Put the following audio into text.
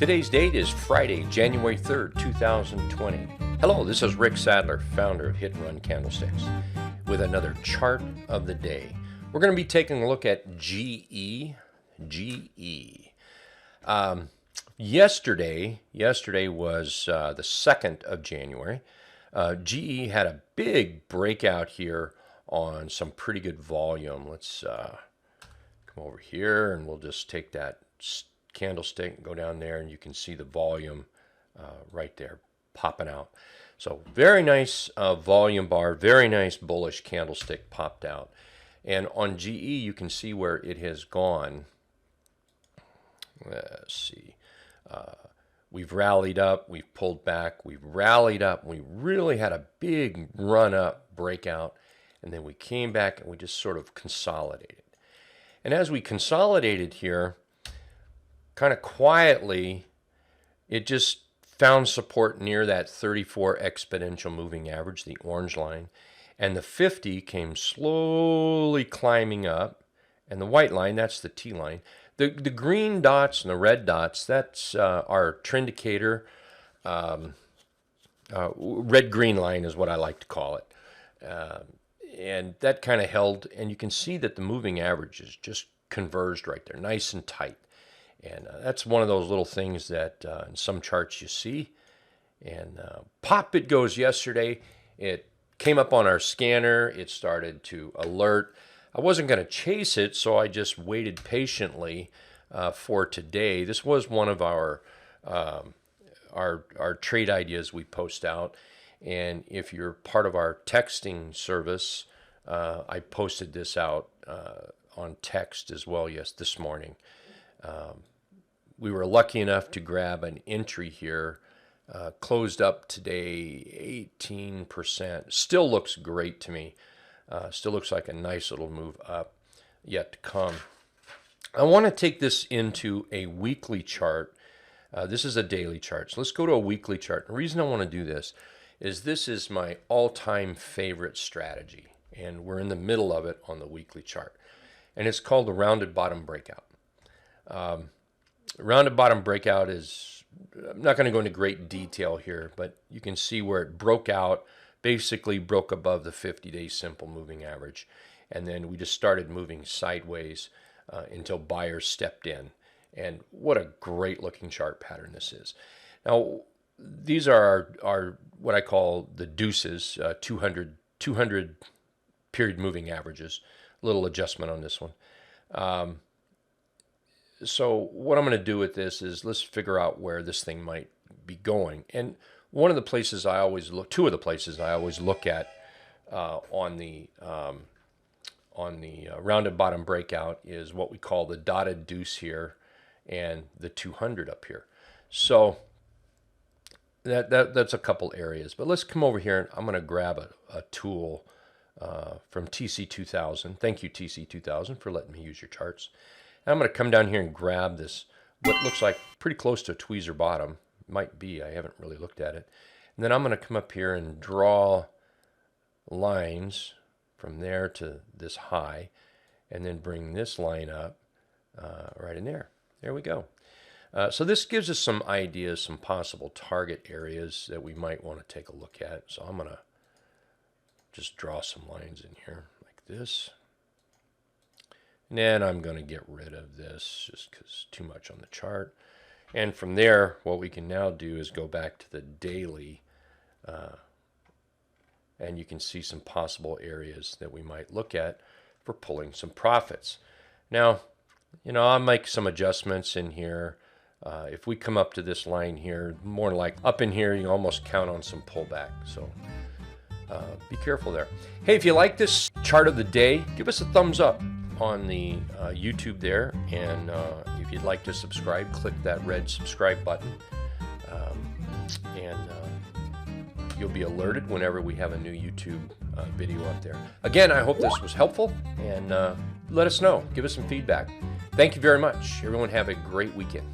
Today's date is Friday, January 3rd, 2020. Hello, this is Rick Sadler, founder of Hit and Run Candlesticks, with another chart of the day. We're going to be taking a look at GE. Yesterday was the 2nd of January. GE had a big breakout here on some pretty good volume. Let's come over here and we'll just take that candlestick and go down there, and you can see the volume right there popping out. So very nice volume bar, very nice bullish candlestick popped out. And on GE, you can see where it has gone. Let's see. We've rallied up, we've pulled back, we've rallied up, we really had a big run up breakout, and then we came back and we just sort of consolidated. And as we consolidated here, kind of quietly, it just found support near that 34 exponential moving average, the orange line, and the 50 came slowly climbing up, and the white line, that's the T line. The green dots and the red dots, that's our trendicator. Red-green line is what I like to call it. And that kind of held, and you can see that the moving average is just converged right there, nice and tight. And that's one of those little things that in some charts you see. And pop it goes yesterday. It came up on our scanner. It started to alert. I wasn't going to chase it, so I just waited patiently for today. This was one of our trade ideas we post out. And if you're part of our texting service, I posted this out on text as well, this morning. We were lucky enough to grab an entry here. Closed up today 18%. Still looks great to me. Still looks like a nice little move up yet to come. I want to take this into a weekly chart. This is a daily chart. So let's go to a weekly chart. The reason I want to do this is my all-time favorite strategy. And we're in the middle of it on the weekly chart. And it's called the Rounded Bottom Breakout. Rounded Bottom Breakout is, I'm not going to go into great detail here, but you can see where it broke out, basically broke above the 50-day simple moving average. And then we just started moving sideways until buyers stepped in. And what a great looking chart pattern this is. Now, these are our what I call the deuces, 200 period moving averages. A little adjustment on this one. So what I'm going to do with this is let's figure out where this thing might be going. And one of the places I always look, two of the places I always look at on the rounded bottom breakout is what we call the dotted deuce here and the 200 up here. So that's a couple areas. But let's come over here and I'm going to grab a tool from TC2000. Thank you, TC2000, for letting me use your charts. And I'm going to come down here and grab this, what looks like pretty close to a tweezer bottom. Might be, I haven't really looked at it. And then I'm going to come up here and draw lines from there to this high, and then bring this line up right in there. There we go. So this gives us some ideas, some possible target areas that we might want to take a look at. So I'm going to just draw some lines in here like this. And then I'm going to get rid of this just because too much on the chart. And from there, what we can now do is go back to the daily, and you can see some possible areas that we might look at for pulling some profits. Now, I'll make some adjustments in here. If we come up to this line here, more like up in here, you almost count on some pullback. So be careful there. Hey, if you like this chart of the day, give us a thumbs up on the YouTube there, and if you'd like to subscribe, click that red subscribe button, and you'll be alerted whenever we have a new YouTube video up there. Again, I hope this was helpful, and let us know. Give us some feedback. Thank you very much. Everyone have a great weekend.